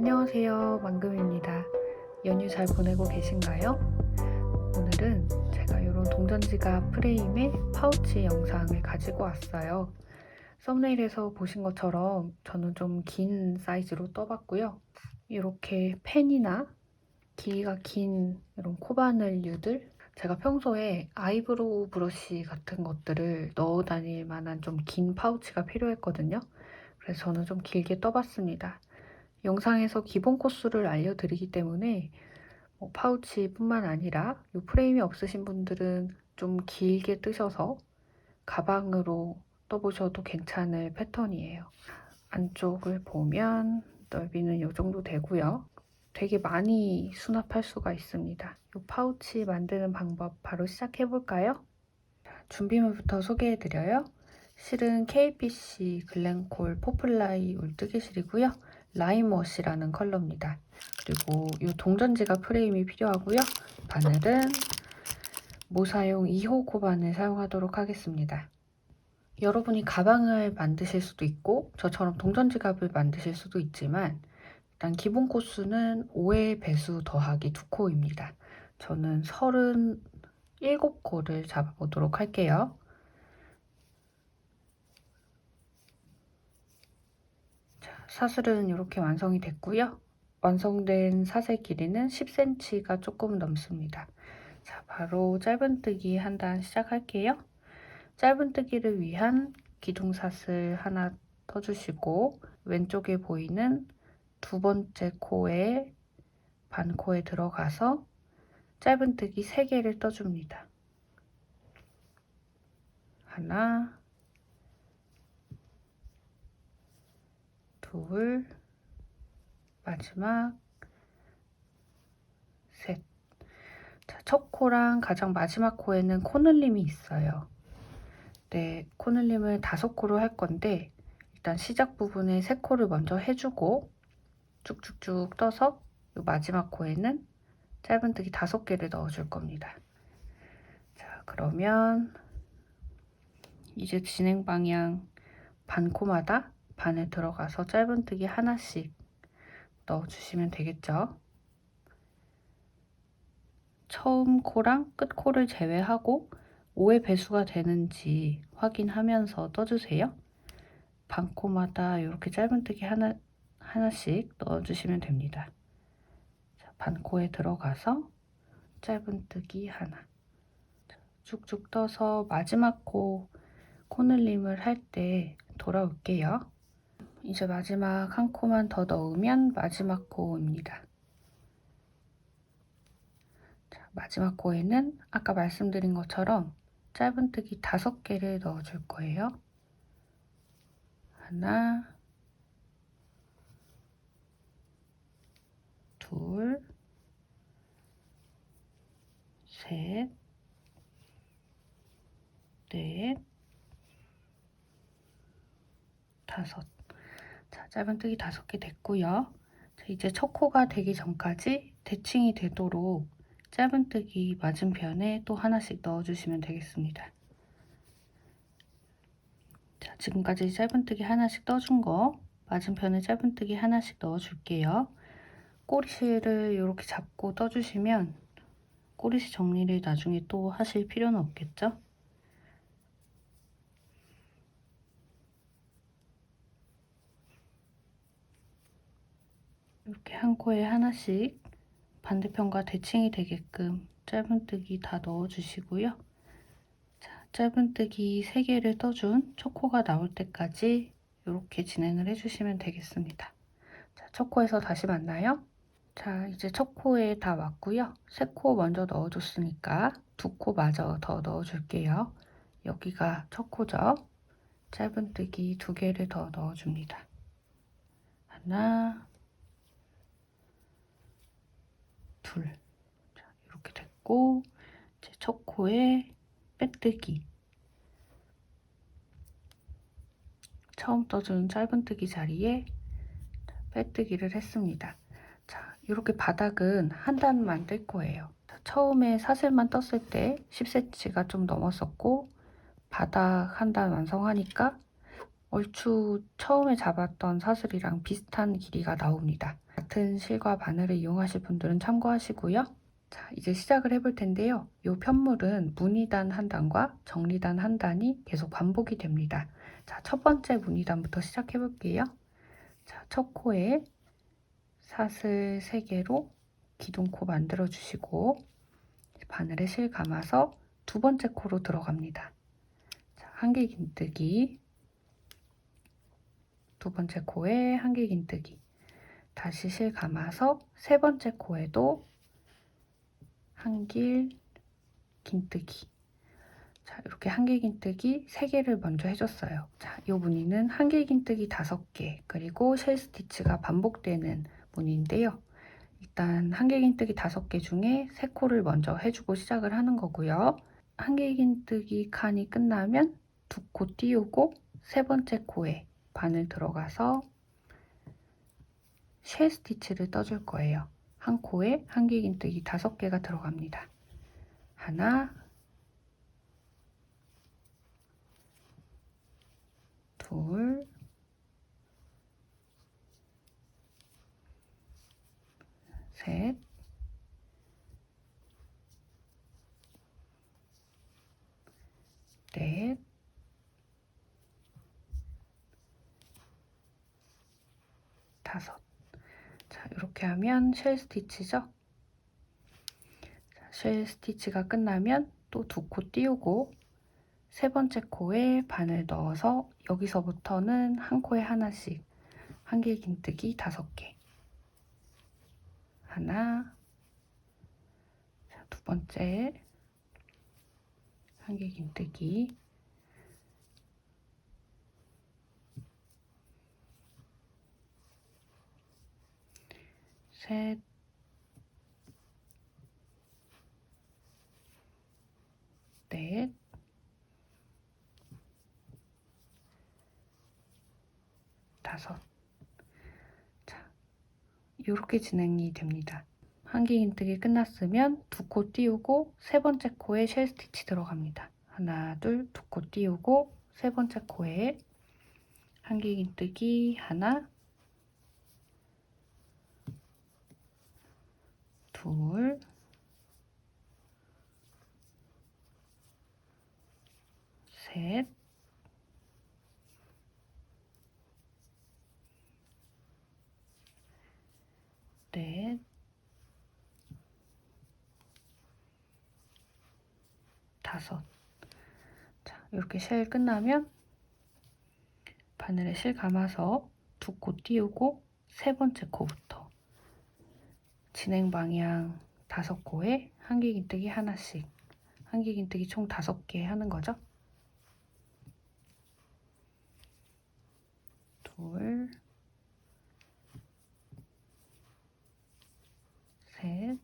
안녕하세요. 망금입니다. 연휴 잘 보내고 계신가요? 오늘은 제가 이런 동전지갑 프레임의 파우치 영상을 가지고 왔어요. 썸네일에서 보신 것처럼 저는 좀 긴 사이즈로 떠봤고요. 이렇게 펜이나 길이가 긴 이런 코바늘류들, 제가 평소에 아이브로우 브러쉬 같은 것들을 넣어 다닐 만한 좀 긴 파우치가 필요했거든요. 그래서 저는 좀 길게 떠봤습니다. 영상에서 기본 코스를 알려드리기 때문에 파우치뿐만 아니라 이 프레임이 없으신 분들은 좀 길게 뜨셔서 가방으로 떠보셔도 괜찮을 패턴이에요. 안쪽을 보면 넓이는 이 정도 되고요. 되게 많이 수납할 수가 있습니다. 이 파우치 만드는 방법 바로 시작해볼까요? 준비물부터 소개해드려요. 실은 KPC 글렌콜 포플라이 울뜨개실이고요. 라임워시라는 컬러입니다. 그리고 이 동전지갑 프레임이 필요하고요. 바늘은 모사용 2호 코바늘 사용하도록 하겠습니다. 여러분이 가방을 만드실 수도 있고 저처럼 동전지갑을 만드실 수도 있지만 일단 기본 코스는 5의 배수 더하기 2코입니다. 저는 37코를 잡아보도록 할게요. 사슬은 이렇게 완성이 됐고요. 완성된 사슬 길이는 10cm가 조금 넘습니다. 자, 바로 짧은뜨기 한 단 시작할게요. 짧은뜨기를 위한 기둥사슬 하나 떠주시고 왼쪽에 보이는 두 번째 코에 반코에 들어가서 짧은뜨기 3개를 떠줍니다. 하나, 둘, 마지막 셋. 자, 첫 코랑 가장 마지막 코에는 코늘림이 있어요. 네, 코늘림을 5코로 할 건데 일단 시작 부분에 3코를 먼저 해주고 쭉쭉쭉 떠서 이 마지막 코에는 짧은뜨기 5개를 넣어줄 겁니다. 자, 그러면 이제 진행 방향 반코마다 반에 들어가서 짧은뜨기 하나씩 넣어주시면 되겠죠. 처음 코랑 끝 코를 제외하고 5의 배수가 되는지 확인하면서 떠주세요. 반코마다 이렇게 짧은뜨기 하나씩 넣어주시면 됩니다. 자, 반코에 들어가서 짧은뜨기 하나. 쭉쭉 떠서 마지막 코늘림을 할 때 돌아올게요. 이제 마지막 한 코만 더 넣으면 마지막 코입니다. 자, 마지막 코에는 아까 말씀드린 것처럼 짧은뜨기 5개를 넣어줄 거예요. 하나, 둘, 셋, 넷, 5. 자, 짧은뜨기 5개 됐고요. 자, 이제 첫 코가 되기 전까지 대칭이 되도록 짧은뜨기 맞은편에 또 하나씩 넣어주시면 되겠습니다. 자, 지금까지 짧은뜨기 하나씩 떠준 거 맞은편에 짧은뜨기 하나씩 넣어줄게요. 꼬리실을 이렇게 잡고 떠주시면 꼬리실 정리를 나중에 또 하실 필요는 없겠죠? 이렇게 한 코에 하나씩 반대편과 대칭이 되게끔 짧은뜨기 다 넣어주시고요. 자, 짧은뜨기 3개를 떠준 첫 코가 나올 때까지 이렇게 진행을 해주시면 되겠습니다. 자, 첫 코에서 다시 만나요. 자, 이제 첫 코에 다 왔고요. 3코 먼저 넣어줬으니까 2코 마저 더 넣어줄게요. 여기가 첫 코죠. 짧은뜨기 2개를 더 넣어줍니다. 하나, 둘. 자, 이렇게 됐고 이제 첫 코에 빼뜨기. 처음 떠준 짧은뜨기 자리에 빼뜨기를 했습니다. 자, 이렇게 바닥은 한 단만 뜰 거예요. 자, 처음에 사슬만 떴을 때 10cm가 좀 넘었었고 바닥 한 단 완성하니까 얼추 처음에 잡았던 사슬이랑 비슷한 길이가 나옵니다. 같은 실과 바늘을 이용하실 분들은 참고하시고요. 자, 이제 시작을 해볼 텐데요. 이 편물은 무늬단 한 단과 정리단 한 단이 계속 반복이 됩니다. 자, 첫 번째 무늬단부터 시작해 볼게요. 자, 첫 코에 사슬 3개로 기둥코 만들어 주시고 바늘에 실 감아서 두 번째 코로 들어갑니다. 자, 한길긴뜨기, 두 번째 코에 한길긴뜨기, 다시 실 감아서 세 번째 코에도 한길긴뜨기. 자, 이렇게 한길긴뜨기 3개를 먼저 해줬어요. 자, 이 무늬는 한길긴뜨기 5개, 그리고 쉘 스티치가 반복되는 무늬인데요. 일단 한길긴뜨기 5개 중에 3코를 먼저 해주고 시작을 하는 거고요. 한길긴뜨기 칸이 끝나면 2코 띄우고 세 번째 코에 바늘 들어가서 쉘 스티치를 떠줄 거예요. 한 코에 한길긴뜨기 5개가 들어갑니다. 하나, 둘, 셋, 넷, 다섯. 자, 이렇게 하면 쉘 스티치죠? 자, 쉘 스티치가 끝나면 또 2코 띄우고 세 번째 코에 바늘 넣어서 여기서부터는 한 코에 하나씩 한길긴뜨기 5개. 하나, 자, 두 번째 한길긴뜨기, 셋, 넷, 다섯. 자, 이렇게 진행이 됩니다. 한길긴뜨기 끝났으면 2코 띄우고 세 번째 코에 쉘 스티치 들어갑니다. 하나, 둘, 2코 띄우고 세 번째 코에 한길긴뜨기 하나, 둘, 셋, 넷, 다섯. 자, 이렇게 쉘 끝나면 바늘에 실 감아서 2코 띄우고 세 번째 코부터 진행 방향 5코에 한길긴뜨기 하나씩, 한길긴뜨기 총 5개 하는 거죠. 둘, 셋,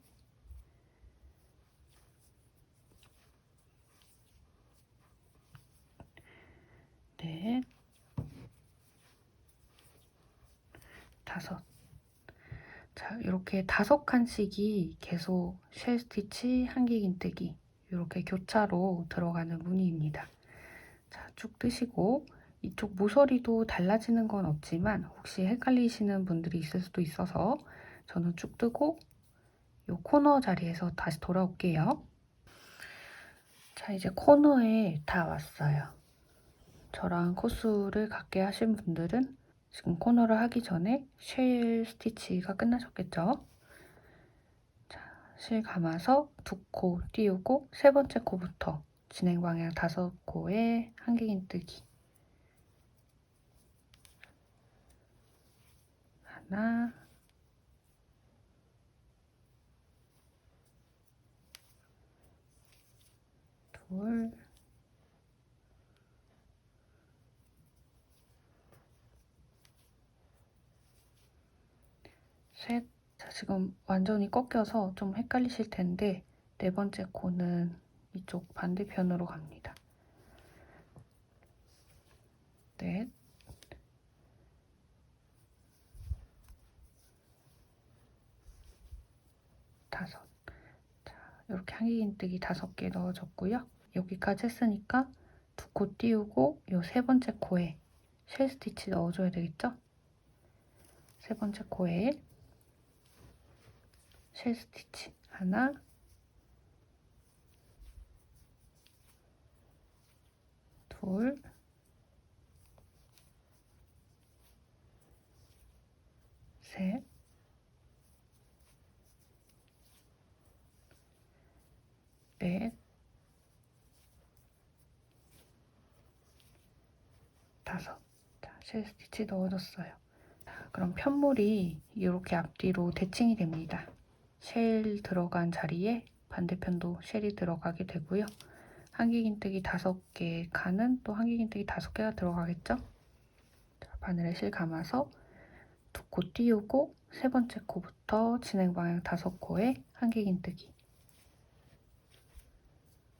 넷, 다섯. 자, 이렇게 5칸씩이 계속 쉘 스티치, 한길긴뜨기 이렇게 교차로 들어가는 무늬입니다. 자, 쭉 뜨시고 이쪽 모서리도 달라지는 건 없지만 혹시 헷갈리시는 분들이 있을 수도 있어서 저는 쭉 뜨고 이 코너 자리에서 다시 돌아올게요. 자, 이제 코너에 다 왔어요. 저랑 코스를 같게 하신 분들은 지금 코너를 하기 전에 쉘 스티치가 끝나셨겠죠? 자, 실 감아서 2코 띄우고 세 번째 코부터 진행 방향 5코에 한길긴뜨기 하나, 둘, 셋. 자, 지금 완전히 꺾여서 좀 헷갈리실 텐데 네 번째 코는 이쪽 반대편으로 갑니다. 넷, 다섯. 자, 이렇게 한길긴뜨기 5개 넣어줬고요. 여기까지 했으니까 2코 띄우고 이 세 번째 코에 쉘 스티치 넣어줘야 되겠죠? 세 번째 코에 쉘 스티치 하나, 둘, 셋, 넷, 다섯. 자, 쉘 스티치 넣어줬어요. 그럼 편물이 이렇게 앞뒤로 대칭이 됩니다. 쉘 들어간 자리에 반대편도 쉘이 들어가게 되고요. 한길긴뜨기 5개 칸은 또 한길긴뜨기 5개가 들어가겠죠? 자, 바늘에 실 감아서 2코 띄우고 세 번째 코부터 진행 방향 5코에 한길긴뜨기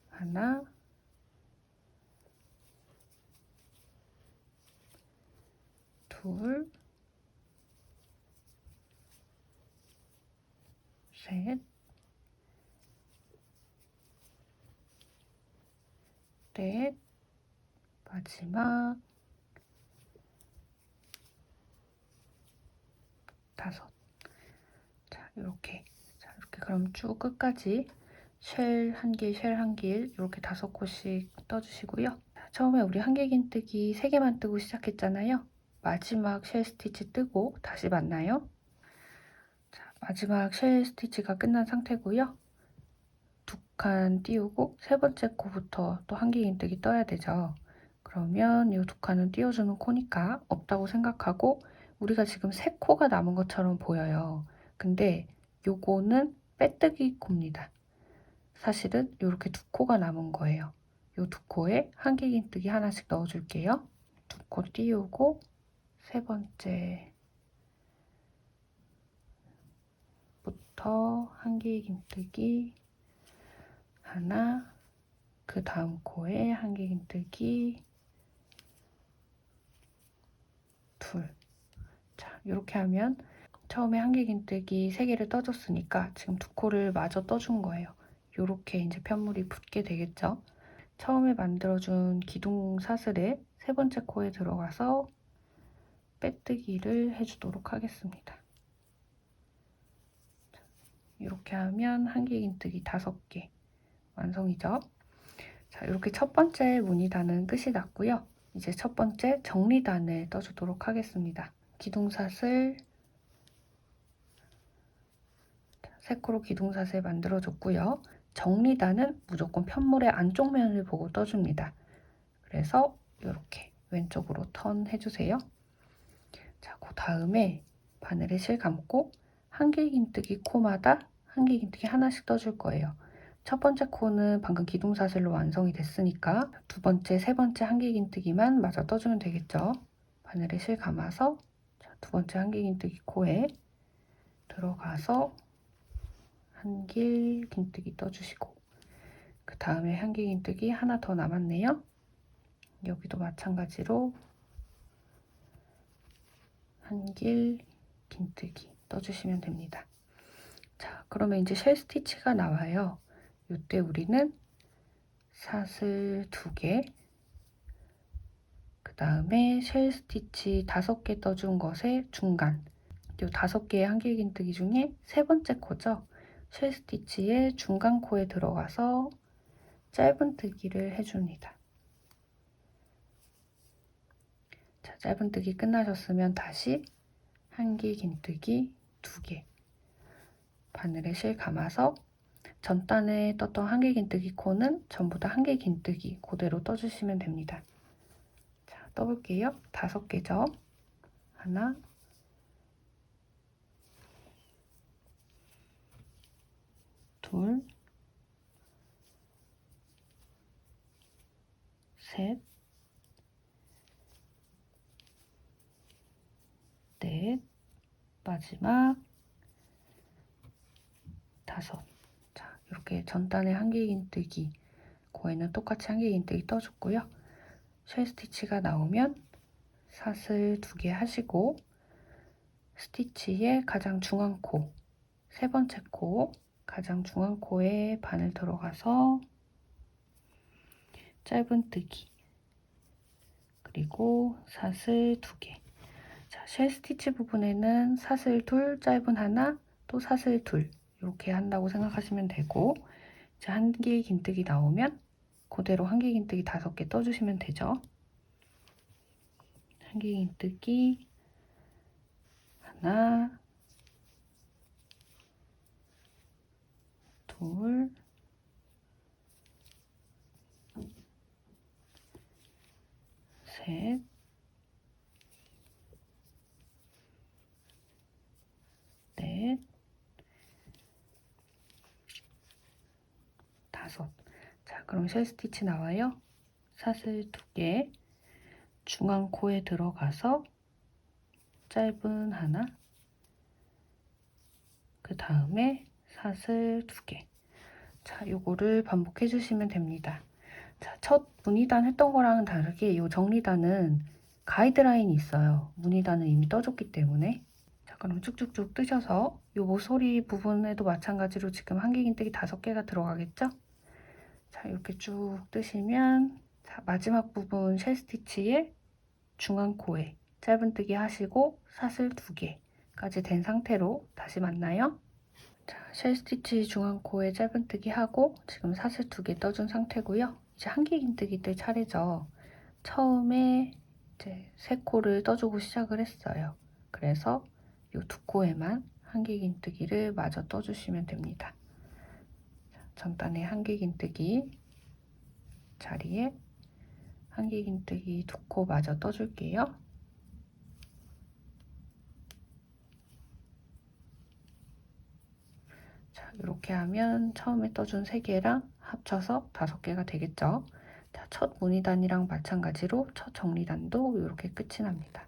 하나, 둘, 셋, 넷, 마지막 5. 자, 이렇게 그럼 쭉 끝까지 쉘 한 길, 쉘 한 길 이렇게 5코씩 떠주시고요. 처음에 우리 한길긴뜨기 3개만 뜨고 시작했잖아요. 마지막 쉘 스티치 뜨고 다시 만나요. 자, 마지막 쉘 스티치가 끝난 상태고요. 2칸 띄우고 세 번째 코부터 또 한길긴뜨기 떠야 되죠. 그러면 이 2칸은 띄워주는 코니까 없다고 생각하고 우리가 지금 3코가 남은 것처럼 보여요. 근데 요거는 빼뜨기 코입니다. 사실은 이렇게 2코가 남은 거예요. 이 2코에 한길긴뜨기 하나씩 넣어줄게요. 2코 띄우고 세 번째부터 한길긴뜨기 하나, 그 다음 코에 한길긴뜨기 둘. 자, 이렇게 하면 처음에 한길긴뜨기 3개를 떠줬으니까 지금 2코를 마저 떠준 거예요. 이렇게 이제 편물이 붙게 되겠죠. 처음에 만들어준 기둥 사슬에 세 번째 코에 들어가서 빼뜨기를 해주도록 하겠습니다. 이렇게 하면 한길긴뜨기 5개 완성이죠. 자, 이렇게 첫 번째 무늬단은 끝이 났고요. 이제 첫 번째 정리단을 떠주도록 하겠습니다. 기둥사슬 3코로 기둥사슬 만들어줬고요. 정리단은 무조건 편물의 안쪽 면을 보고 떠줍니다. 그래서 이렇게 왼쪽으로 턴 해주세요. 자, 그 다음에 바늘에 실 감고 한길긴뜨기 코마다 한길긴뜨기 하나씩 떠줄 거예요. 첫 번째 코는 방금 기둥사슬로 완성이 됐으니까 두 번째, 세 번째 한길긴뜨기만 마저 떠주면 되겠죠. 바늘에 실 감아서 두 번째 한길긴뜨기 코에 들어가서 한길긴뜨기 떠주시고 그 다음에 한길긴뜨기 하나 더 남았네요. 여기도 마찬가지로 한길긴뜨기 떠주시면 됩니다. 자, 그러면 이제 쉘 스티치가 나와요. 이때 우리는 사슬 2개, 그 다음에 쉘 스티치 5개 떠준 것의 중간, 이 5개의 한길긴뜨기 중에 세 번째 코죠. 쉘 스티치의 중간 코에 들어가서 짧은뜨기를 해줍니다. 자, 짧은뜨기 끝나셨으면 다시 한길긴뜨기 2개, 바늘에 실 감아서 전단에 떴던 한길긴뜨기 코는 전부 다 한길긴뜨기 그대로 떠주시면 됩니다. 자, 떠볼게요. 5개죠. 하나, 둘, 셋, 넷, 마지막 5. 자, 이렇게 전단에 한길긴뜨기 코에는 똑같이 한길긴뜨기 떠줬고요. 쉘 스티치가 나오면 사슬 2개 하시고 스티치의 가장 중앙 코, 세 번째 코, 가장 중앙 코에 바늘 들어가서 짧은뜨기, 그리고 사슬 2개. 자, 쉘 스티치 부분에는 사슬 2, 짧은 하나, 또 사슬 2 이렇게 한다고 생각하시면 되고, 이제 한길 긴뜨기 나오면 그대로 한길 긴뜨기 5개 떠주시면 되죠. 한길 긴뜨기 하나, 둘, 셋, 넷, 5. 자, 그럼 쉘 스티치 나와요. 사슬 2개, 중앙 코에 들어가서 짧은 하나, 그 다음에 사슬 2개. 자, 요거를 반복해 주시면 됩니다. 자, 첫 무늬단 했던 거랑은 다르게 이 정리단은 가이드라인이 있어요. 무늬단은 이미 떠줬기 때문에. 자, 그럼 쭉쭉쭉 뜨셔서 이 모서리 부분에도 마찬가지로 지금 한길긴뜨기 5개가 들어가겠죠? 자, 이렇게 쭉 뜨시면, 자, 마지막 부분 쉘 스티치에 중앙 코에 짧은뜨기 하시고 사슬 2개까지 된 상태로 다시 만나요. 자, 쉘 스티치 중앙 코에 짧은뜨기 하고 지금 사슬 2개 떠준 상태고요. 이제 한길긴뜨기 뜰 차례죠. 처음에 이제 3코를 떠주고 시작을 했어요. 그래서 이 2코에만 한길긴뜨기를 마저 떠주시면 됩니다. 전단에 한길긴뜨기 자리에 한길긴뜨기 2코 마저 떠줄게요. 자, 이렇게 하면 처음에 떠준 3개랑 합쳐서 5개가 되겠죠. 자, 첫 무늬단이랑 마찬가지로 첫 정리단도 이렇게 끝이 납니다.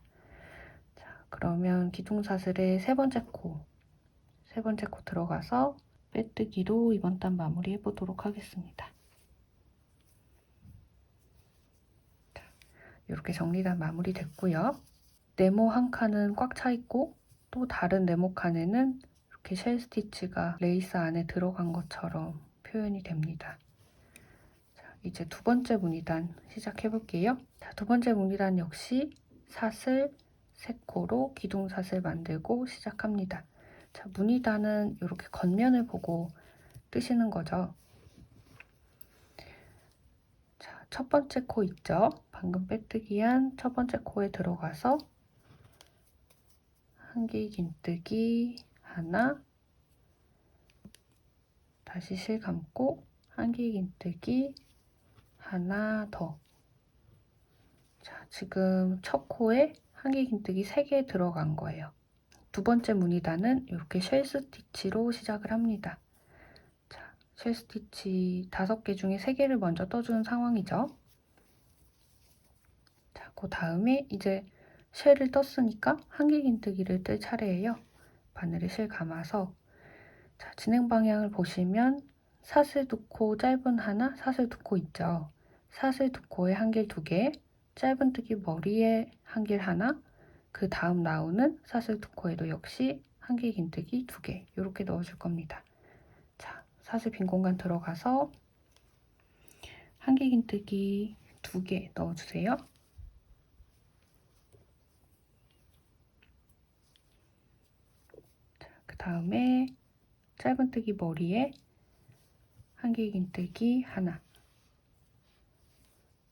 자, 그러면 기둥사슬의 세 번째 코 들어가서 빼뜨기로 이번 단 마무리 해보도록 하겠습니다. 자, 이렇게 정리단 마무리 됐고요. 네모 한 칸은 꽉 차 있고 또 다른 네모 칸에는 이렇게 쉘 스티치가 레이스 안에 들어간 것처럼 표현이 됩니다. 자, 이제 두 번째 무늬단 시작해 볼게요. 자, 두 번째 무늬단 역시 사슬 3코로 기둥사슬 만들고 시작합니다. 자, 무늬단은 이렇게 겉면을 보고 뜨시는 거죠. 자, 첫 번째 코 있죠? 방금 빼뜨기한 첫 번째 코에 들어가서 한길긴뜨기 하나, 다시 실 감고 한길긴뜨기 하나 더. 자, 지금 첫 코에 한길긴뜨기 3개 들어간 거예요. 두 번째 무늬단은 이렇게 쉘 스티치로 시작을 합니다. 자, 쉘 스티치 5개 중에 3개를 먼저 떠주는 상황이죠. 자, 그 다음에 이제 쉘을 떴으니까 한길긴뜨기를 뜰 차례예요. 바늘에 실 감아서, 자, 진행 방향을 보시면 사슬 2코 짧은 하나, 사슬 2코 있죠. 사슬 2코에 한길 2개, 짧은뜨기 머리에 한길 하나, 그 다음 나오는 사슬 2코에도 역시 한길긴뜨기 2개 이렇게 넣어줄 겁니다. 자, 사슬 빈 공간 들어가서 한길긴뜨기 2개 넣어주세요. 그 다음에 짧은뜨기 머리에 한길긴뜨기 하나,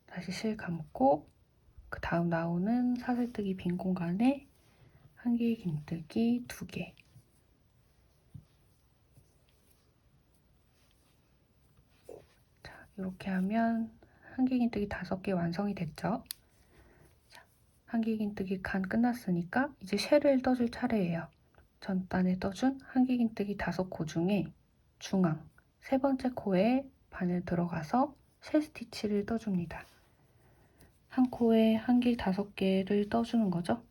다시 실 감고 그 다음 나오는 사슬뜨기 빈 공간에 한길긴뜨기 2개. 자, 이렇게 하면 한길긴뜨기 5개 완성이 됐죠. 자, 한길긴뜨기 칸 끝났으니까 이제 쉘을 떠줄 차례예요. 전단에 떠준 한길긴뜨기 5코 중에 중앙 세 번째 코에 바늘 들어가서 쉘 스티치를 떠줍니다. 한 코에 한길 5개를 떠주는 거죠.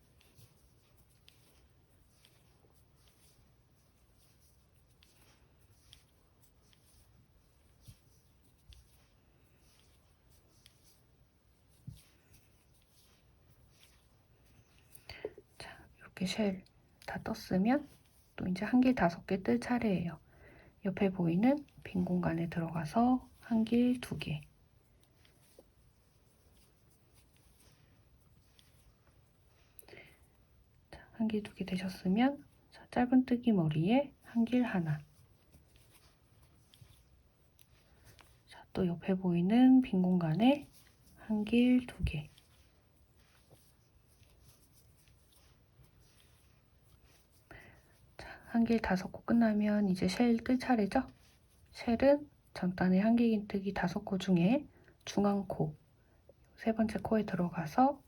자, 이렇게 쉘 다 떴으면 또 이제 한길 5개 뜰 차례예요. 옆에 보이는 빈 공간에 들어가서 한길 2개. 한길 2개 되셨으면 자, 짧은뜨기 머리에 한길 하나. 자, 또 옆에 보이는 빈 공간에 한길 2개. 한길 5코 끝나면 이제 쉘 끌 차례죠? 쉘은 전단의 한길긴뜨기 5코 중에 중앙코, 3번째 코에 들어가서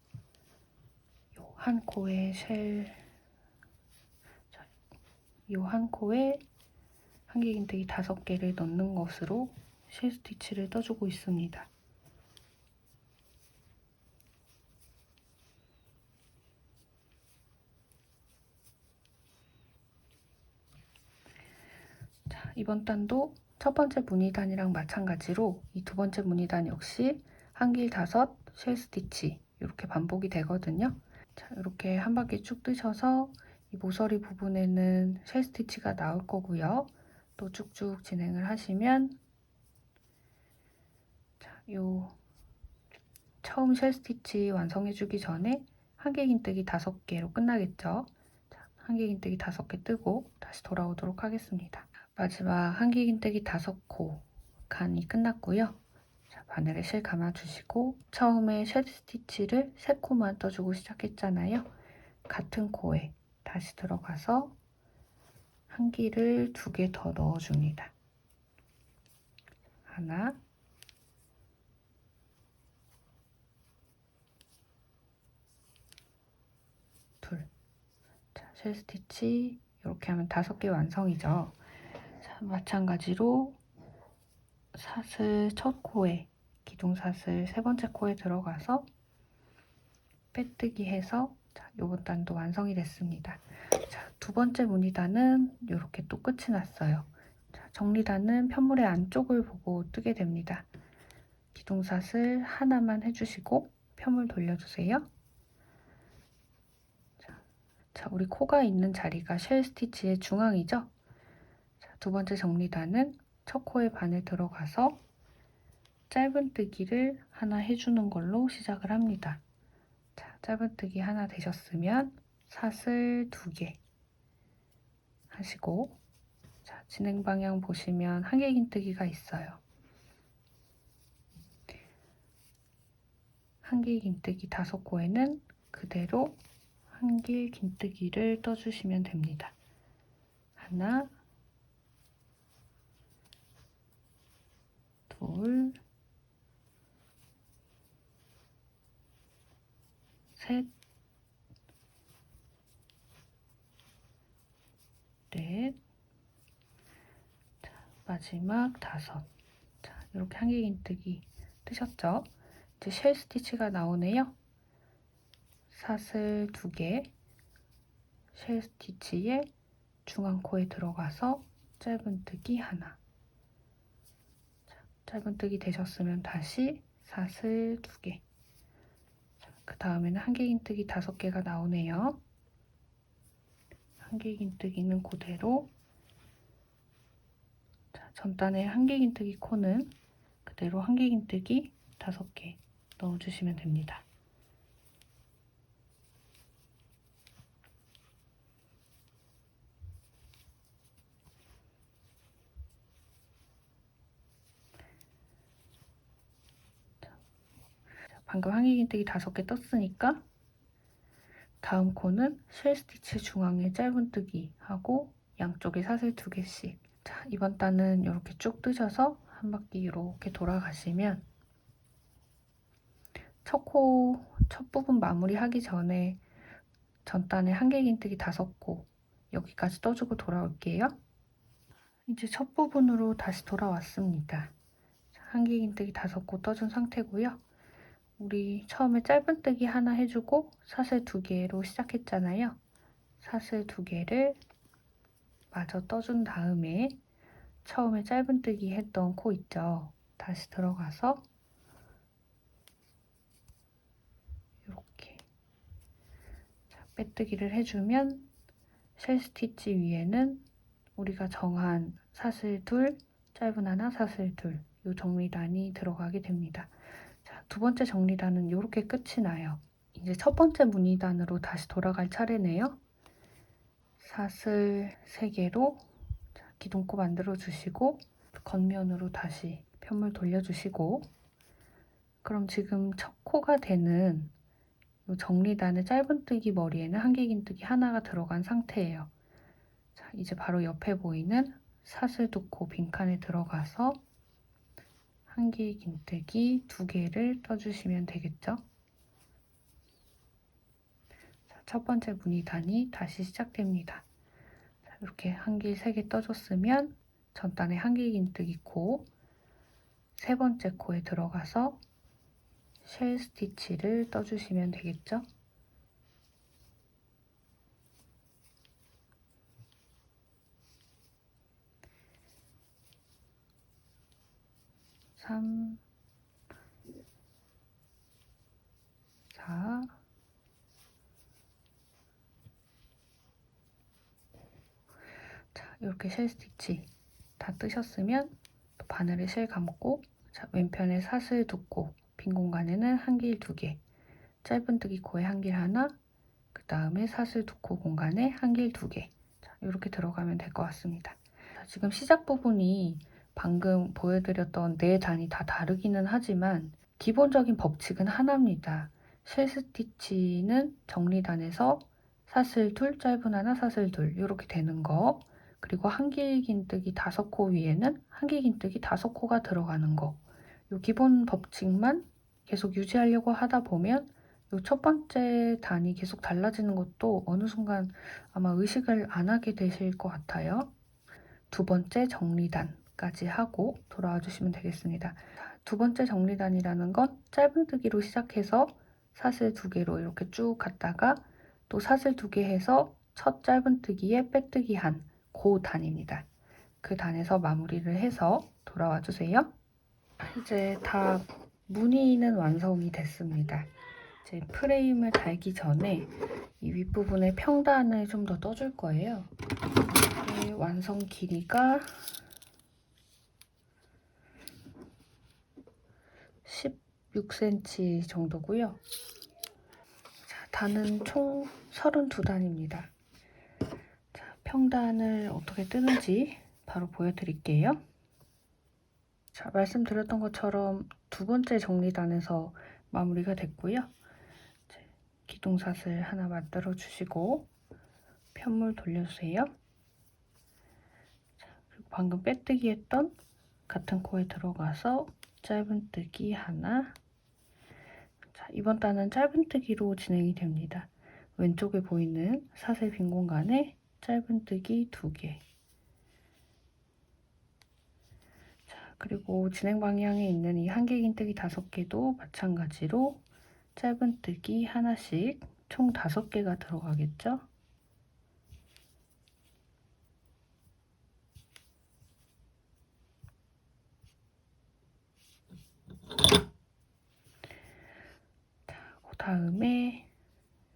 요 한 코에 요 한 코에 한길긴뜨기 5개를 넣는 것으로 쉘 스티치를 떠주고 있습니다. 자, 이번 단도 첫 번째 무늬단이랑 마찬가지로 이 두 번째 무늬단 역시 한길 5, 쉘 스티치 이렇게 반복이 되거든요. 자, 이렇게 한 바퀴 쭉 뜨셔서 이 모서리 부분에는 쉘 스티치가 나올 거고요. 또 쭉쭉 진행을 하시면 자, 요 처음 쉘 스티치 완성해주기 전에 한길긴뜨기 5개로 끝나겠죠. 자, 한길긴뜨기 5개 뜨고 다시 돌아오도록 하겠습니다. 마지막 한길긴뜨기 5코 간이 끝났고요. 자, 바늘에 실 감아주시고 처음에 쉘 스티치를 3코만 떠주고 시작했잖아요. 같은 코에 다시 들어가서 한길을 2개 더 넣어줍니다. 하나, 둘. 자, 쉘 스티치 이렇게 하면 5개 완성이죠. 자, 마찬가지로 사슬 첫 코에 기둥사슬 3번째 코에 들어가서 빼뜨기 해서 자, 요번 단도 완성이 됐습니다. 자, 두 번째 무늬단은 이렇게 또 끝이 났어요. 자, 정리단은 편물의 안쪽을 보고 뜨게 됩니다. 기둥사슬 하나만 해주시고 편물 돌려주세요. 자, 우리 코가 있는 자리가 쉘 스티치의 중앙이죠? 자, 두 번째 정리단은 첫 코에 바늘 들어가서 짧은뜨기를 하나 해주는 걸로 시작을 합니다. 자, 짧은뜨기 하나 되셨으면 사슬 2개 하시고 자, 진행 방향 보시면 한길긴뜨기가 있어요. 한길긴뜨기 5코에는 그대로 한길긴뜨기를 떠주시면 됩니다. 하나, 둘, 셋, 넷, 자, 마지막 5. 자, 이렇게 한길긴뜨기 뜨셨죠? 이제 쉘 스티치가 나오네요. 사슬 2개, 쉘 스티치에 중앙 코에 들어가서 짧은뜨기 하나. 자, 짧은뜨기 되셨으면 다시 사슬 2개. 그 다음에는 한길긴뜨기 5개가 나오네요. 한길긴뜨기는 그대로 자, 전단의 한길긴뜨기 코는 그대로 한길긴뜨기 5개 넣어주시면 됩니다. 방금 한길긴뜨기 5개 떴으니까 다음 코는 쉘 스티치 중앙에 짧은뜨기 하고 양쪽에 사슬 2개씩. 자, 이번 단은 이렇게 쭉 뜨셔서 한 바퀴 이렇게 돌아가시면 첫 부분 마무리하기 전에 전단에 한길긴뜨기 5코 여기까지 떠주고 돌아올게요. 이제 첫 부분으로 다시 돌아왔습니다. 한길긴뜨기 5코 떠준 상태고요. 우리 처음에 짧은뜨기 하나 해주고 사슬 2개로 시작했잖아요. 사슬 2개를 마저 떠준 다음에 처음에 짧은뜨기 했던 코 있죠? 다시 들어가서 이렇게 빼뜨기를 해주면 쉘 스티치 위에는 우리가 정한 사슬 2, 짧은 하나, 사슬 2, 이 정리단이 들어가게 됩니다. 자, 두 번째 정리단은 이렇게 끝이 나요. 이제 첫 번째 무늬단으로 다시 돌아갈 차례네요. 사슬 3개로 기둥코 만들어 주시고 겉면으로 다시 편물 돌려주시고, 그럼 지금 첫 코가 되는 이 정리단의 짧은뜨기 머리에는 한길긴뜨기 하나가 들어간 상태예요. 자, 이제 바로 옆에 보이는 사슬 2코 빈칸에 들어가서 한길긴뜨기 2개를 떠주시면 되겠죠. 자, 첫 번째 무늬단이 다시 시작됩니다. 자, 이렇게 한길 3개 떠줬으면 전단에 한길긴뜨기 코, 세 번째 코에 들어가서 쉘 스티치를 떠주시면 되겠죠. 3, 4, 자, 이렇게 쉘 스티치 다 뜨셨으면 또 바늘에 쉘 감고, 자, 왼편에 사슬 2코, 빈 공간에는 한길 2개, 짧은뜨기 코에 한길 하나, 그 다음에 사슬 2코 공간에 한길 2개, 자, 이렇게 들어가면 될 것 같습니다. 자, 지금 시작 부분이 방금 보여드렸던 4단이 다 다르기는 하지만 기본적인 법칙은 하나입니다. 쉘 스티치는 정리단에서 사슬 2, 짧은 하나, 사슬 2 이렇게 되는 거, 그리고 한길긴뜨기 5코 위에는 한길긴뜨기 5코가 들어가는 거, 이 기본 법칙만 계속 유지하려고 하다 보면 이 첫 번째 단이 계속 달라지는 것도 어느 순간 아마 의식을 안 하게 되실 것 같아요. 두 번째 정리단까지 하고 돌아와 주시면 되겠습니다. 두 번째 정리단이라는 건 짧은뜨기로 시작해서 사슬 2개로 이렇게 쭉 갔다가 또 사슬 2개 해서 첫 짧은뜨기에 빼뜨기 한 그 단입니다. 그 단에서 마무리를 해서 돌아와 주세요. 이제 다 무늬는 완성이 됐습니다. 이제 프레임을 달기 전에 이 윗부분에 평단을 좀 더 떠줄 거예요. 완성 길이가 16cm 정도고요. 자, 단은 총 32단입니다. 자, 평단을 어떻게 뜨는지 바로 보여드릴게요. 자, 말씀드렸던 것처럼 두 번째 정리단에서 마무리가 됐고요. 기둥사슬 하나 만들어 주시고 편물 돌려주세요. 자, 그리고 방금 빼뜨기 했던 같은 코에 들어가서 짧은뜨기 하나. 자, 이번 단은 짧은뜨기로 진행이 됩니다. 왼쪽에 보이는 사슬 빈 공간에 짧은뜨기 2개. 자, 그리고 진행 방향에 있는 이 한길긴뜨기 5개도 마찬가지로 짧은뜨기 하나씩 총 5개가 들어가겠죠? 그 다음에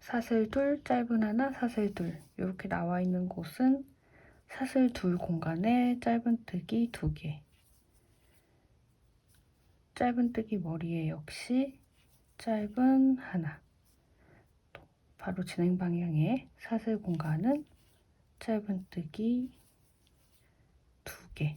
사슬 2, 짧은 하나, 사슬 2 이렇게 나와 있는 곳은 사슬 2 공간에 짧은뜨기 2개, 짧은뜨기 머리에 역시 짧은 하나, 또 바로 진행 방향에 사슬 공간은 짧은뜨기 2개.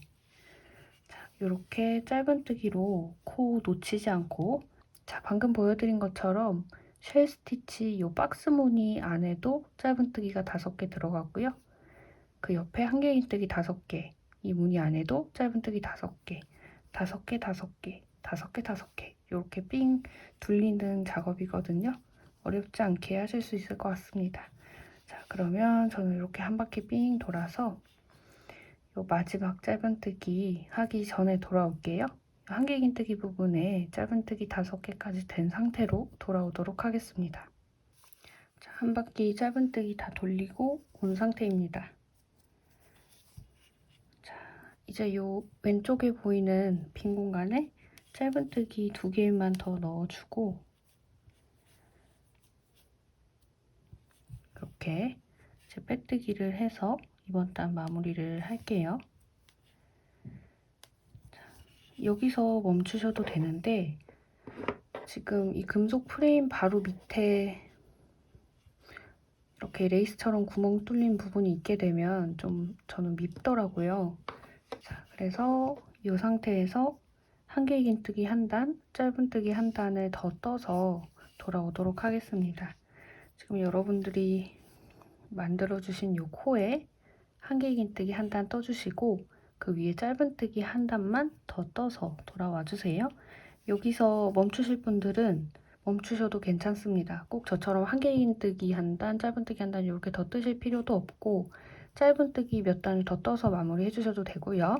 자, 이렇게 짧은뜨기로 코 놓치지 않고, 자, 방금 보여드린 것처럼 쉘 스티치 이 박스 무늬 안에도 짧은뜨기가 5개 들어가고요. 그 옆에 한길긴뜨기 5개, 이 무늬 안에도 짧은뜨기 5개, 5개, 5개, 5개, 5개 이렇게 삥 둘리는 작업이거든요. 어렵지 않게 하실 수 있을 것 같습니다. 자, 그러면 저는 이렇게 한 바퀴 삥 돌아서 요 마지막 짧은뜨기 하기 전에 돌아올게요. 한길긴뜨기 부분에 짧은뜨기 5개까지 된 상태로 돌아오도록 하겠습니다. 자, 한 바퀴 짧은뜨기 다 돌리고 온 상태입니다. 자, 이제 요 왼쪽에 보이는 빈 공간에 짧은뜨기 2개만 더 넣어주고 이렇게 이제 빼뜨기를 해서 이번 단 마무리를 할게요. 자, 여기서 멈추셔도 되는데 지금 이 금속 프레임 바로 밑에 이렇게 레이스처럼 구멍 뚫린 부분이 있게 되면 좀 저는 밉더라고요. 자, 그래서 이 상태에서 한길긴뜨기 한 단, 짧은뜨기 한 단을 더 떠서 돌아오도록 하겠습니다. 지금 여러분들이 만들어주신 이 코에 한길긴뜨기 한 단 떠주시고 그 위에 짧은뜨기 한 단만 더 떠서 돌아와 주세요. 여기서 멈추실 분들은 멈추셔도 괜찮습니다. 꼭 저처럼 한길긴뜨기 한 단, 짧은뜨기 한 단 이렇게 더 뜨실 필요도 없고 짧은뜨기 몇 단을 더 떠서 마무리 해주셔도 되고요.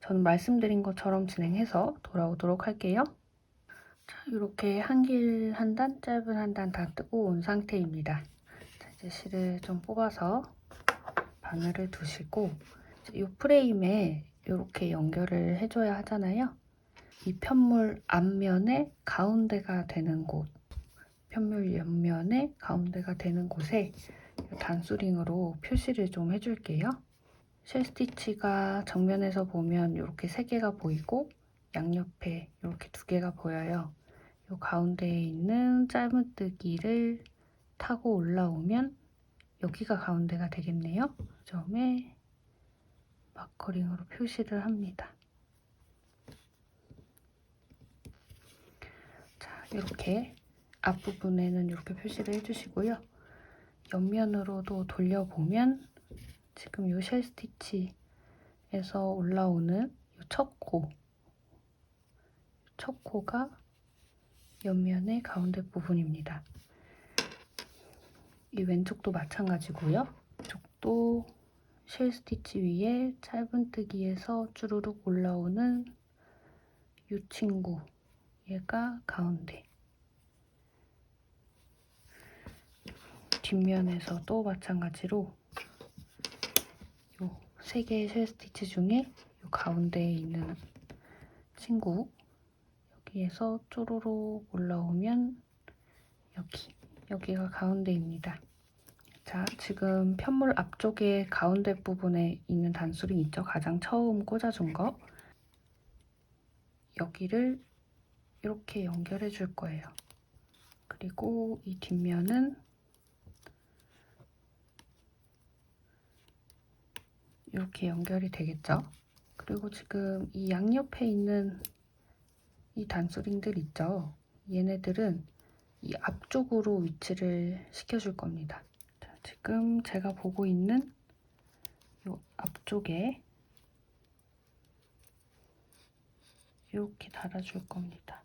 저는 말씀드린 것처럼 진행해서 돌아오도록 할게요. 자, 이렇게 한길 한 단, 짧은 한 단 다 뜨고 온 상태입니다. 자, 이제 실을 좀 뽑아서 바늘을 두시고 이 프레임에 이렇게 연결을 해줘야 하잖아요. 이 편물 앞면에 가운데가 되는 곳, 편물 옆면에 가운데가 되는 곳에 단수링으로 표시를 좀 해줄게요. 쉘 스티치가 정면에서 보면 이렇게 3개가 보이고 양옆에 이렇게 2개가 보여요. 이 가운데에 있는 짧은뜨기를 타고 올라오면 여기가 가운데가 되겠네요. 그 점에 마커링으로 표시를 합니다. 자, 이렇게 앞부분에는 이렇게 표시를 해주시고요. 옆면으로도 돌려보면 지금 이 쉘 스티치에서 올라오는 이 첫 코가 옆면의 가운데 부분입니다. 이 왼쪽도 마찬가지고요. 이쪽도 쉘 스티치 위에 짧은뜨기에서 주르륵 올라오는 이 친구, 얘가 가운데. 뒷면에서도 마찬가지로 이 3개의 쉘 스티치 중에 이 가운데에 있는 친구, 여기에서 쪼로록 올라오면 여기가 가운데입니다. 자, 지금 편물 앞쪽에 가운데 부분에 있는 단수링 있죠? 가장 처음 꽂아준 거. 여기를 이렇게 연결해 줄 거예요. 그리고 이 뒷면은 이렇게 연결이 되겠죠? 그리고 지금 이 양옆에 있는 이 단수링들 있죠? 얘네들은 이 앞쪽으로 위치를 시켜줄 겁니다. 자, 지금 제가 보고 있는 이 앞쪽에 이렇게 달아줄 겁니다.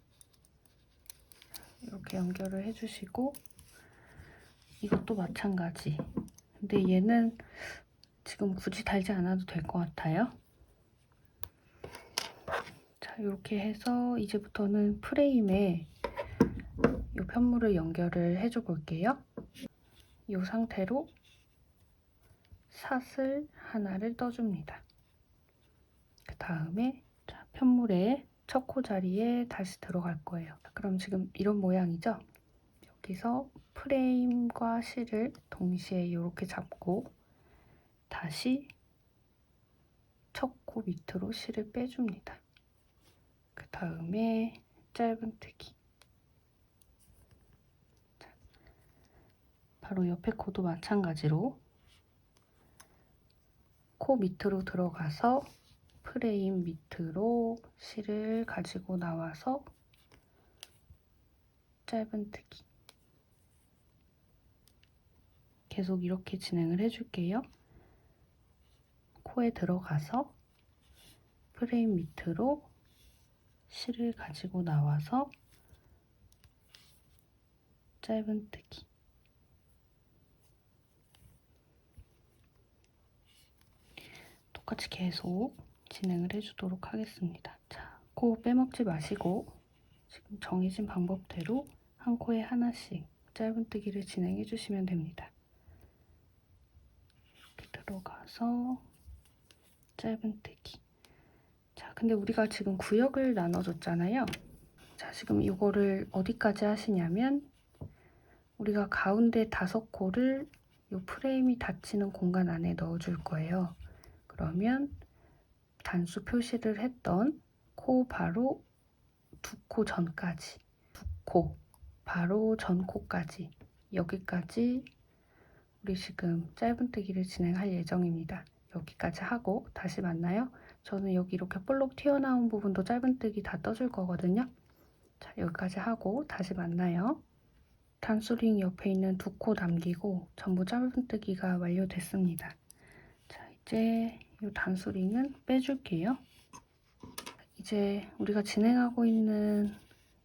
이렇게 연결을 해주시고 이것도 마찬가지. 근데 얘는 지금 굳이 달지 않아도 될 것 같아요. 자, 이렇게 해서 이제부터는 프레임에 이 편물을 연결을 해줘 볼게요. 이 상태로 샷을 하나를 떠줍니다. 그 다음에 편물의 첫 코 자리에 다시 들어갈 거예요. 그럼 지금 이런 모양이죠? 여기서 프레임과 실을 동시에 이렇게 잡고 다시 첫 코 밑으로 실을 빼줍니다. 그 다음에 짧은뜨기. 바로 옆에 코도 마찬가지로 코 밑으로 들어가서 프레임 밑으로 실을 가지고 나와서 짧은뜨기. 계속 이렇게 진행을 해줄게요. 코에 들어가서 프레임 밑으로 실을 가지고 나와서 짧은뜨기. 똑같이 계속 진행을 해주도록 하겠습니다. 자, 코 빼먹지 마시고 지금 정해진 방법대로 한 코에 하나씩 짧은뜨기를 진행해 주시면 됩니다. 이렇게 들어가서 짧은뜨기. 자, 근데 우리가 지금 구역을 나눠줬잖아요. 자, 지금 이거를 어디까지 하시냐면 우리가 가운데 5코를 이 프레임이 닫히는 공간 안에 넣어줄 거예요. 그러면 단수 표시를 했던 코 바로 2코 전까지, 2코 바로 전 코까지, 여기까지 우리 지금 짧은뜨기를 진행할 예정입니다. 여기까지 하고 다시 만나요. 저는 여기 이렇게 볼록 튀어나온 부분도 짧은뜨기 다 떠줄 거거든요. 자, 여기까지 하고 다시 만나요. 단수링 옆에 있는 두 코 남기고 전부 짧은뜨기가 완료됐습니다. 자, 이제 이 단수링은 빼줄게요. 이제 우리가 진행하고 있는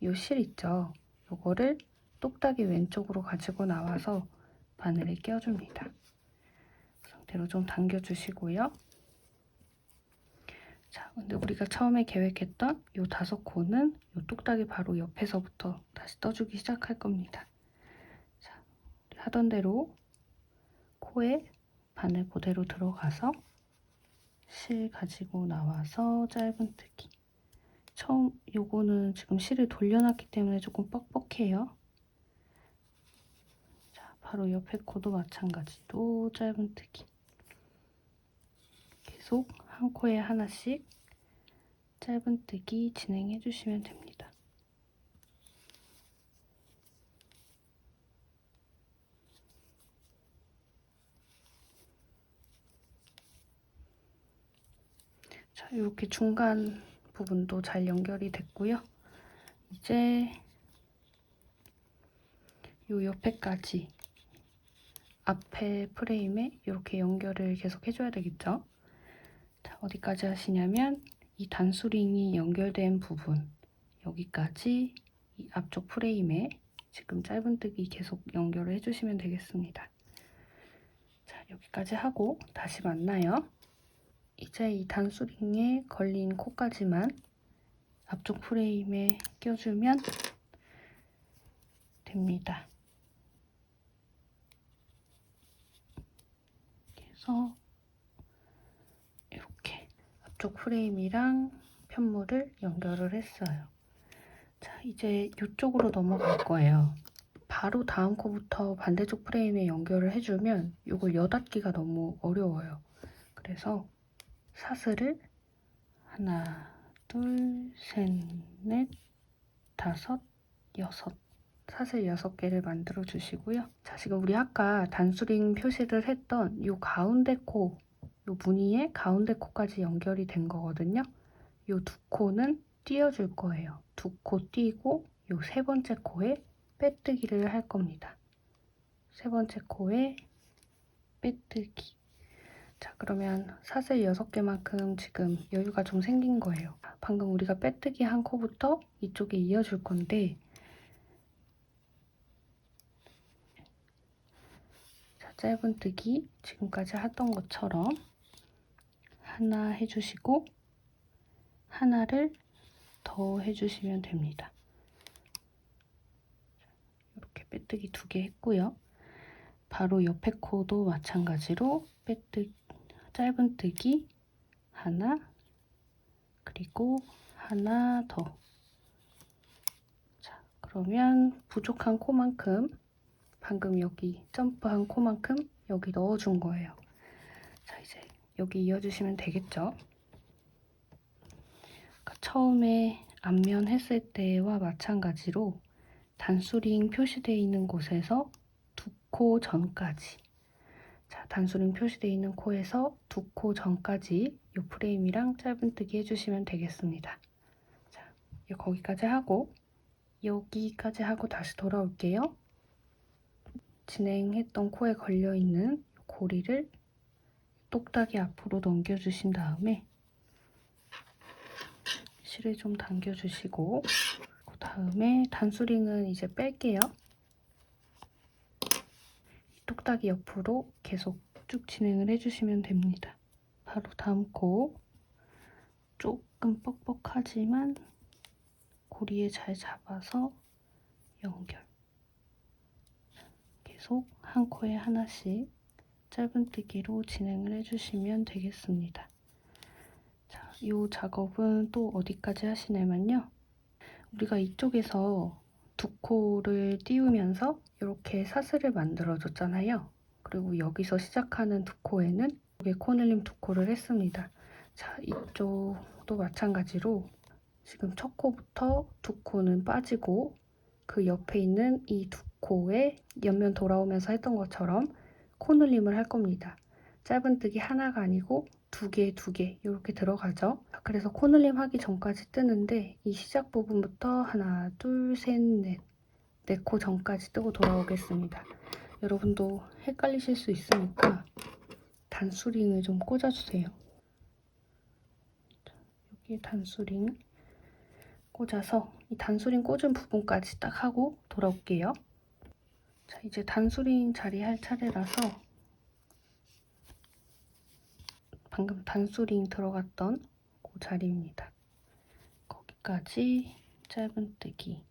이 실 있죠? 요거를 똑딱이 왼쪽으로 가지고 나와서 바늘에 껴줍니다. 그 상태로 좀 당겨주시고요. 자, 근데 우리가 처음에 계획했던 이 5코는 이 똑딱이 바로 옆에서부터 다시 떠주기 시작할 겁니다. 자, 하던 대로 코에 바늘 그대로 들어가서 실 가지고 나와서 짧은뜨기. 요거는 지금 실을 돌려놨기 때문에 조금 뻑뻑해요. 자, 바로 옆에 코도 마찬가지로 짧은뜨기. 계속 한 코에 하나씩 짧은뜨기 진행해 주시면 됩니다. 자, 이렇게 중간 부분도 잘 연결이 됐고요. 이제 요 옆에까지 앞에 프레임에 이렇게 연결을 계속 해줘야 되겠죠? 자, 어디까지 하시냐면 이 단수링이 연결된 부분 여기까지 이 앞쪽 프레임에 지금 짧은뜨기 계속 연결을 해주시면 되겠습니다. 자, 여기까지 하고 다시 만나요. 이제 이 단수링에 걸린 코까지만 앞쪽 프레임에 껴주면 됩니다. 그래서 이렇게 앞쪽 프레임이랑 편물을 연결을 했어요. 자, 이제 이쪽으로 넘어갈 거예요. 바로 다음 코부터 반대쪽 프레임에 연결을 해주면 이걸 여닫기가 너무 어려워요. 그래서 사슬을 하나, 둘, 셋, 넷, 다섯, 여섯 사슬 6개를 만들어 주시고요. 자, 지금 우리 아까 단수링 표시를 했던 이 가운데 코, 이 무늬의 가운데 코까지 연결이 된 거거든요. 이 두 코는 띄워줄 거예요. 두 코 띄고 이 세 번째 코에 빼뜨기를 할 겁니다. 세 번째 코에 빼뜨기. 자, 그러면 사슬 6개만큼 지금 여유가 좀 생긴 거예요. 방금 우리가 빼뜨기 한 코부터 이쪽에 이어줄 건데 자, 짧은뜨기 지금까지 하던 것처럼 하나 해주시고 하나를 더 해주시면 됩니다. 이렇게 빼뜨기 2개 했고요. 바로 옆에 코도 마찬가지로 짧은뜨기 하나, 그리고 하나 더. 자, 그러면 부족한 코만큼 방금 여기 점프한 코만큼 여기 넣어준 거예요. 자, 이제 여기 이어주시면 되겠죠? 그러니까 처음에 앞면 했을 때와 마찬가지로 단수링 표시되어 있는 곳에서 2코 전까지, 자, 단수링 표시되어 있는 코에서 2코 전까지 이 프레임이랑 짧은뜨기 해주시면 되겠습니다. 자, 거기까지 하고 여기까지 하고 다시 돌아올게요. 진행했던 코에 걸려있는 고리를 똑딱이 앞으로 넘겨주신 다음에 실을 좀 당겨주시고 그 다음에 단수링은 이제 뺄게요. 똑딱이 옆으로 계속 쭉 진행을 해주시면 됩니다. 바로 다음 코 조금 뻑뻑하지만 고리에 잘 잡아서 연결. 계속 한 코에 하나씩 짧은뜨기로 진행을 해주시면 되겠습니다. 자, 이 작업은 또 어디까지 하시냐면요. 우리가 이쪽에서 2코를 띄우면서 이렇게 사슬을 만들어줬잖아요. 그리고 여기서 시작하는 2코에는 이게 코늘림 2코를 했습니다. 자, 이쪽도 마찬가지로 지금 첫 코부터 2코는 빠지고 그 옆에 있는 이 2코에 옆면 돌아오면서 했던 것처럼 코늘림을 할 겁니다. 짧은뜨기 하나가 아니고 두 개 이렇게 들어가죠. 그래서 코늘림 하기 전까지 뜨는데 이 시작 부분부터 하나, 둘, 셋, 넷, 네 코 전까지 뜨고 돌아오겠습니다. 여러분도 헷갈리실 수 있으니까 단수링을 좀 꽂아주세요. 여기에 단수링 꽂아서 이 단수링 꽂은 부분까지 딱 하고 돌아올게요. 자, 이제 단수링 자리 할 차례라서 방금 단수링 들어갔던 그 자리입니다. 거기까지 짧은뜨기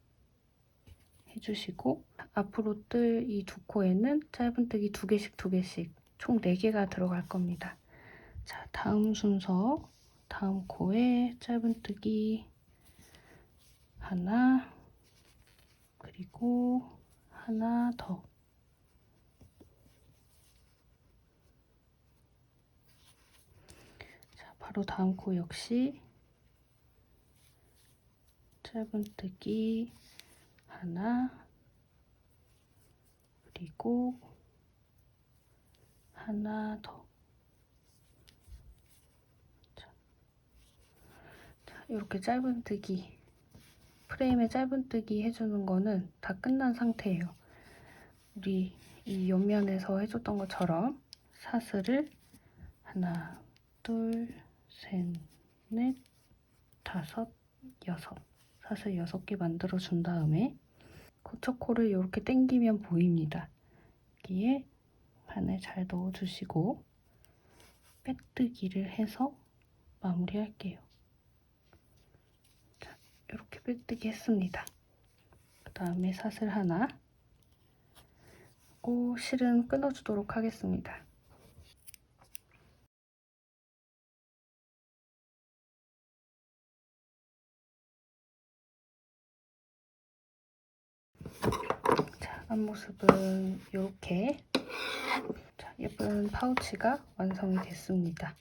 해주시고 앞으로 뜰 이 두 코에는 짧은뜨기 두 개씩 총 4개가 들어갈 겁니다. 자, 다음 순서 다음 코에 짧은뜨기 하나 그리고 하나 더. 자, 바로 다음 코 역시 짧은뜨기 하나 그리고 하나 더. 자, 이렇게 짧은뜨기 프레임에 짧은뜨기 해주는 거는 다 끝난 상태예요. 우리 이 옆면에서 해줬던 것처럼 사슬을 하나, 둘, 셋, 넷, 다섯, 여섯 사슬 6개 만들어 준 다음에 코초코를 이렇게 당기면 보입니다. 여기에 바늘 잘 넣어주시고 빼뜨기를 해서 마무리할게요. 자, 이렇게 빼뜨기 했습니다. 그 다음에 사슬 하나 하고 실은 끊어주도록 하겠습니다. 자, 앞모습은 이렇게 예쁜 파우치가 완성이 됐습니다.